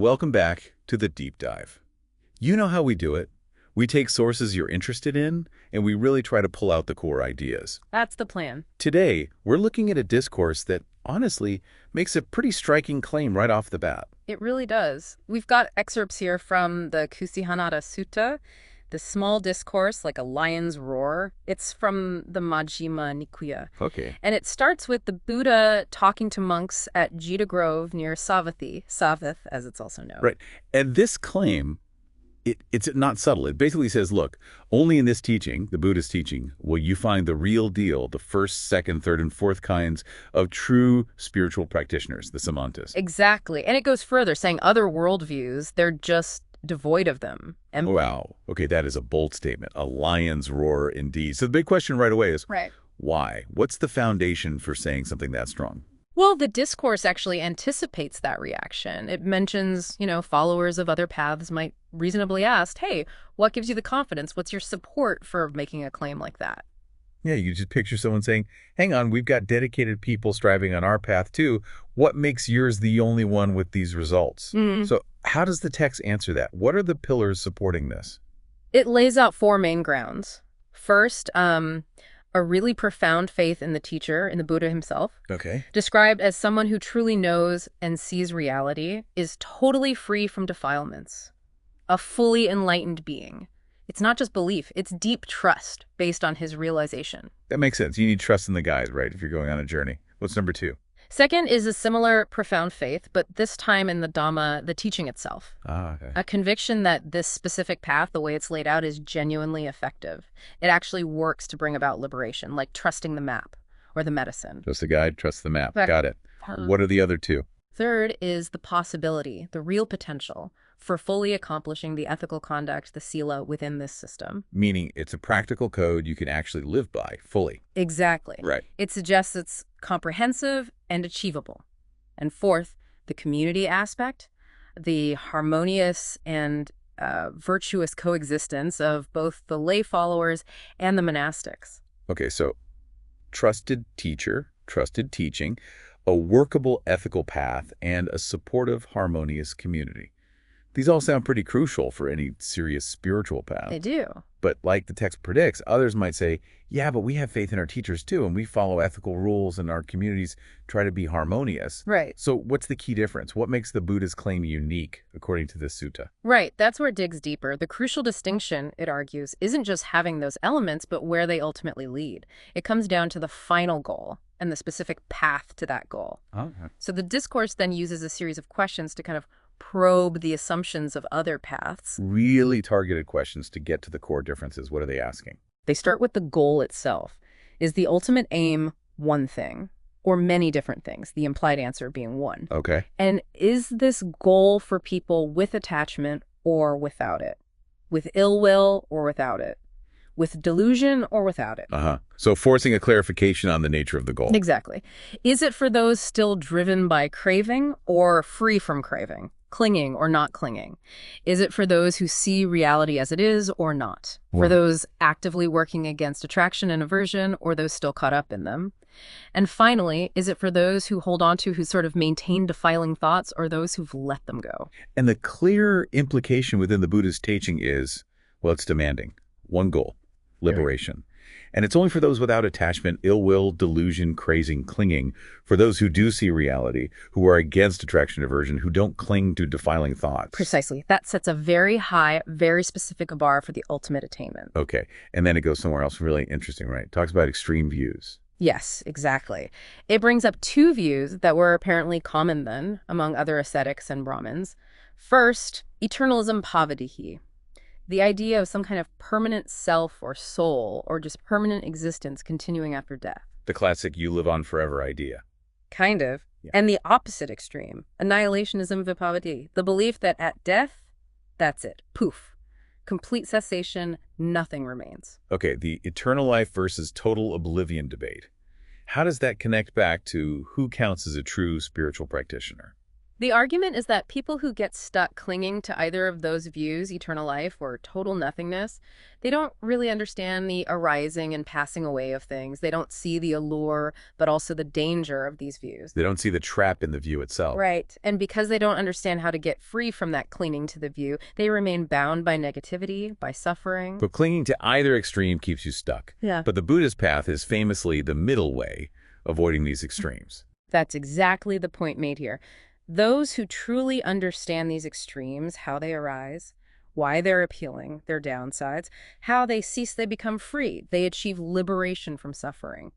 welcome back to the deep dive. You know how we do it. We take sources you're interested in, and we really try to pull out the core ideas. That's the plan. Today, we're looking at a discourse that, honestly, makes a pretty striking claim right off the bat. It really does. We've got excerpts here from the Kusihanada Sutta, the small discourse like a lion's roar. It's from the Majjhima Nikaya. Okay. And it starts with the Buddha talking to monks at Jita Grove near Savatthi, Savath, as it's also known. Right. And this claim, it's not subtle. It basically says, look, only in this teaching, the Buddhist teaching, will you find the real deal, the first, second, third, and fourth kinds of true spiritual practitioners, the Samantas. Exactly. And it goes further, saying other worldviews, they're just devoid of them. And Wow. Okay, that is a bold statement. A lion's roar indeed. So the big question right away is, right. why? What's the foundation for saying something that strong? Well, the discourse actually anticipates that reaction. It mentions, followers of other paths might reasonably ask, hey, what gives you the confidence? What's your support for making a claim like that? Yeah, you just picture someone saying, hang on, we've got dedicated people striving on our path too. What makes yours the only one with these results? So how does the text answer that? What are the pillars supporting this? It lays out four main grounds. First, a really profound faith in the teacher, in the Buddha himself, Okay. described as someone who truly knows and sees reality, is totally free from defilements, a fully enlightened being. It's not just belief, it's deep trust based on his realization. That makes sense. You need trust in the guide, right, if you're going on a journey. What's number two? Second is a similar profound faith, but this time in the Dhamma, the teaching itself. Okay. A conviction that this specific path, the way it's laid out, is genuinely effective. It actually works to bring about liberation, like trusting the map or the medicine. Trust the guide, trust the map. Right. Got it. What are the other two? Third is the possibility, the real potential, for fully accomplishing the ethical conduct, the sila, within this system. Meaning it's a practical code you can actually live by fully. Exactly. Right. It suggests it's comprehensive and achievable. And fourth, the community aspect, the harmonious and virtuous coexistence of both the lay followers and the monastics. Okay, so trusted teacher, trusted teaching, a workable ethical path, and a supportive, harmonious community. These all sound pretty crucial for any serious spiritual path. They do. But like the text predicts, others might say, yeah, but we have faith in our teachers too, and we follow ethical rules, and our communities try to be harmonious. Right. So what's the key difference? What makes the Buddha's claim unique, according to this sutta? Right. That's where it digs deeper. The crucial distinction, it argues, isn't just having those elements, but where they ultimately lead. It comes down to the final goal and the specific path to that goal. Okay. So the discourse then uses a series of questions to kind of probe the assumptions of other paths. Really targeted questions to get to the core differences. What are they asking? They start with the goal itself. Is the ultimate aim one thing or many different things, the implied answer being one? Okay. And is this goal for people with attachment or without it? With ill will or without it? With delusion or without it? So forcing a clarification on the nature of the goal. Exactly. Is it for those still driven by craving or free from craving? Clinging or not clinging? Is it for those who see reality as it is or not? For Wow. those actively working against attraction and aversion or those still caught up in them? And finally, is it for those who hold on to, who sort of maintain defiling thoughts, or those who've let them go? And the clear implication within the Buddhist teaching is, well, it's demanding. One goal, liberation. And it's only for those without attachment, ill will, delusion, crazing, clinging, for those who do see reality, who are against attraction aversion, who don't cling to defiling thoughts. Precisely. That sets a very high, very specific bar for the ultimate attainment. Okay. And then it goes somewhere else really interesting, right? It talks about extreme views. Yes, exactly. It brings up two views that were apparently common then among other ascetics and Brahmins. First, eternalism pavadihi. The idea of some kind of permanent self or soul or just permanent existence continuing after death. The classic you live on forever idea. Kind of. Yeah. And the opposite extreme, annihilationism vipavadi, the belief that at death, that's it. Poof. Complete cessation, nothing remains. Okay, the eternal life versus total oblivion debate. How does that connect back to who counts as a true spiritual practitioner? The argument is that people who get stuck clinging to either of those views, eternal life or total nothingness, they don't really understand the arising and passing away of things. They don't see the allure, but also the danger of these views. They don't see the trap in the view itself. Right. And because they don't understand how to get free from that clinging to the view, they remain bound by negativity, by suffering. But clinging to either extreme keeps you stuck. Yeah. But the Buddhist path is famously the middle way, avoiding these extremes. That's exactly the point made here. Those who truly understand these extremes, how they arise, why they're appealing, their downsides, how they cease, they become free, they achieve liberation from suffering.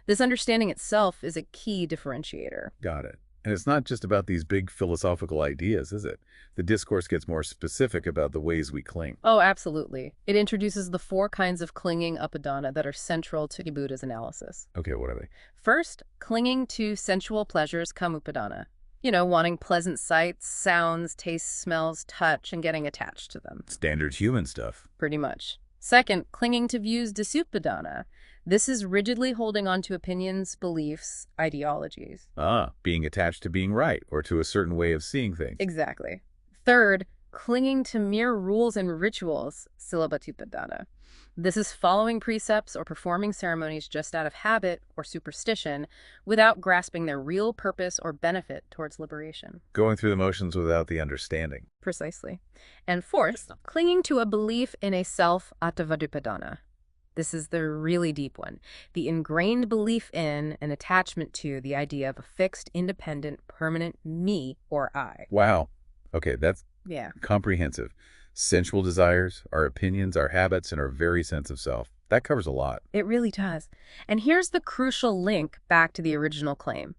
This understanding itself is a key differentiator. Got it. And it's not just about these big philosophical ideas, is it? The discourse gets more specific about the ways we cling. Oh, absolutely. It introduces the 4 kinds of clinging upadana that are central to Buddha's analysis. Okay, what are they? First, clinging to sensual pleasures, kamupadana. Wanting pleasant sights, sounds, tastes, smells, touch, and getting attached to them. Standard human stuff. Pretty much. Second, clinging to views, disupadana. This is rigidly holding on to opinions, beliefs, ideologies. Being attached to being right or to a certain way of seeing things. Exactly. Third, clinging to mere rules and rituals, silabatupadana. This is following precepts or performing ceremonies just out of habit or superstition without grasping their real purpose or benefit towards liberation. Going through the motions without the understanding. Precisely. And fourth, clinging to a belief in a self, attavadupadana. This is the really deep one. The ingrained belief in and attachment to the idea of a fixed, independent, permanent me or I. Wow. Okay, that's Yeah. comprehensive. Sensual desires, our opinions, our habits, and our very sense of self. That covers a lot. It really does. And here's the crucial link back to the original claim.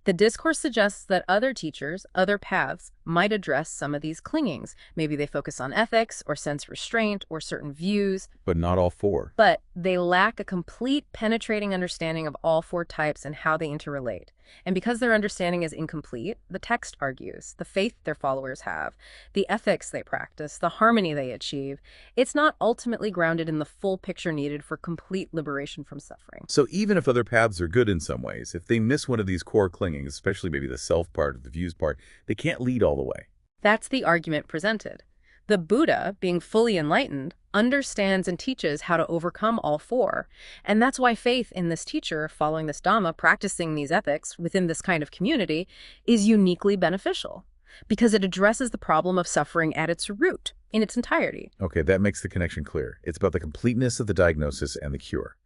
The discourse suggests that other teachers, other paths, might address some of these clingings. Maybe they focus on ethics or sense restraint or certain views, But not all 4. but they lack a complete penetrating understanding of all 4 types and how they interrelate. And because their understanding is incomplete, the text argues, the faith their followers have, the ethics they practice, the harmony they achieve, it's not ultimately grounded in the full picture needed for complete liberation from suffering. So even if other paths are good in some ways, if they miss one of these core clingings, especially maybe the self part or the views part, they can't lead all the way. That's the argument presented. The Buddha, being fully enlightened, understands and teaches how to overcome all 4. And that's why faith in this teacher, following this Dhamma, practicing these ethics within this kind of community, is uniquely beneficial. Because it addresses the problem of suffering at its root, in its entirety. Okay, that makes the connection clear. It's about the completeness of the diagnosis and the cure.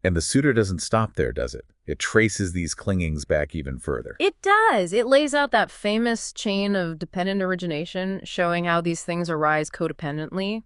And the sutta doesn't stop there, does it? It traces these clingings back even further. It does. It lays out that famous chain of dependent origination, showing how these things arise codependently.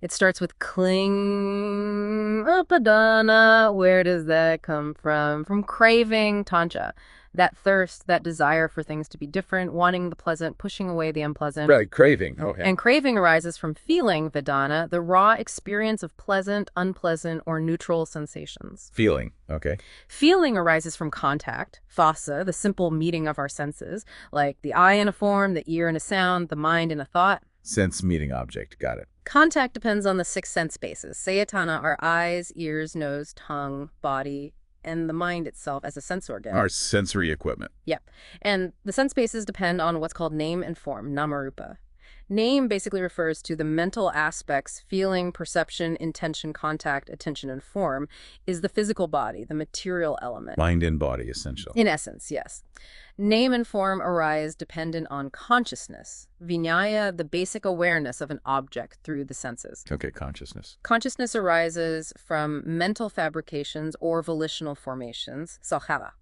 It starts with cling upadana. Where does that come from? From craving, tancha. That thirst, that desire for things to be different, wanting the pleasant, pushing away the unpleasant. Right, craving. Okay. And craving arises from feeling, vedana, the raw experience of pleasant, unpleasant, or neutral sensations. Feeling. Okay. Feeling arises from contact, phassa, the simple meeting of our senses, like the eye in a form, the ear in a sound, the mind in a thought. Sense meeting object. Got it. Contact depends on the 6 sense bases. Sayatana are eyes, ears, nose, tongue, body, and the mind itself as a sense organ. Our sensory equipment. Yep. And the sense bases depend on what's called name and form, namarupa. Name basically refers to the mental aspects, feeling, perception, intention, contact, attention, and form, is the physical body, the material element. Mind and body, essential. In essence, yes. Name and form arise dependent on consciousness, vinyaya, the basic awareness of an object through the senses. Okay, consciousness. Consciousness arises from mental fabrications or volitional formations, salkhara.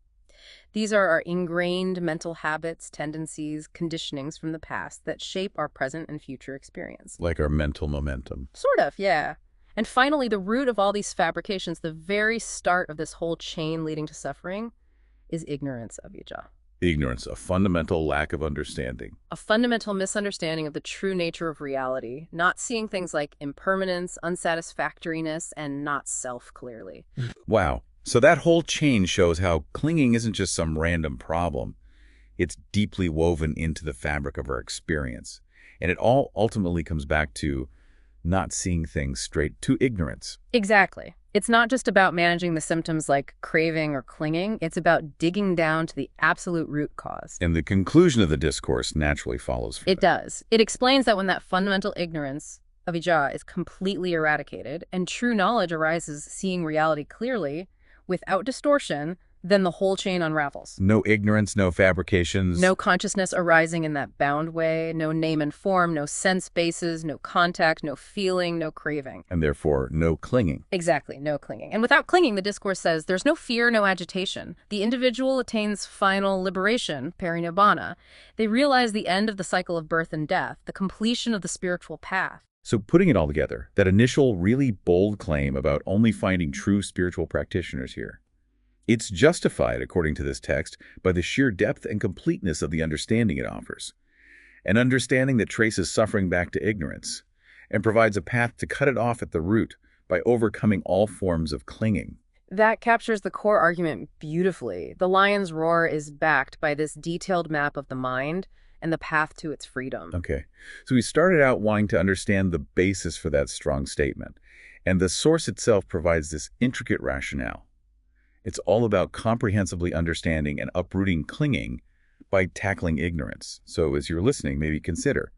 These are our ingrained mental habits, tendencies, conditionings from the past that shape our present and future experience. Like our mental momentum. Sort of, yeah. And finally, the root of all these fabrications, the very start of this whole chain leading to suffering, is ignorance, Avijja. Ignorance, a fundamental lack of understanding. A fundamental misunderstanding of the true nature of reality, not seeing things like impermanence, unsatisfactoriness, and not self clearly. Wow. So that whole chain shows how clinging isn't just some random problem. It's deeply woven into the fabric of our experience. And it all ultimately comes back to not seeing things straight, to ignorance. Exactly. It's not just about managing the symptoms like craving or clinging, it's about digging down to the absolute root cause. And the conclusion of the discourse naturally follows from It that. does. It explains that when that fundamental ignorance of Ijah is completely eradicated and true knowledge arises seeing reality clearly without distortion, then the whole chain unravels. No ignorance, no fabrications. No consciousness arising in that bound way, no name and form, no sense bases, no contact, no feeling, no craving. And therefore, no clinging. Exactly, no clinging. And without clinging, the discourse says there's no fear, no agitation. The individual attains final liberation, parinibbana. They realize the end of the cycle of birth and death, the completion of the spiritual path. So putting it all together, that initial really bold claim about only finding true spiritual practitioners here, it's justified, according to this text, by the sheer depth and completeness of the understanding it offers. An understanding that traces suffering back to ignorance and provides a path to cut it off at the root by overcoming all forms of clinging. That captures the core argument beautifully. The lion's roar is backed by this detailed map of the mind and the path to its freedom. Okay, so we started out wanting to understand the basis for that strong statement, and the source itself provides this intricate rationale. It's all about comprehensively understanding and uprooting clinging by tackling ignorance. So as you're listening, maybe consider,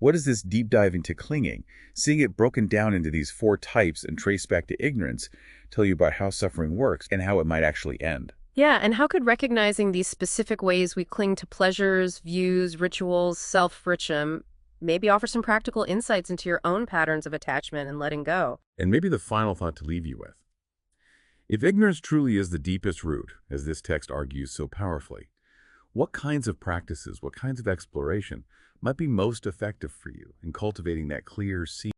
what is this deep dive into clinging? Seeing it broken down into these 4 types and traced back to ignorance tell you about how suffering works and how it might actually end. Yeah, and how could recognizing these specific ways we cling to pleasures, views, rituals, self-friction, maybe offer some practical insights into your own patterns of attachment and letting go? And maybe the final thought to leave you with. If ignorance truly is the deepest root, as this text argues so powerfully, what kinds of practices, what kinds of exploration might be most effective for you in cultivating that clear,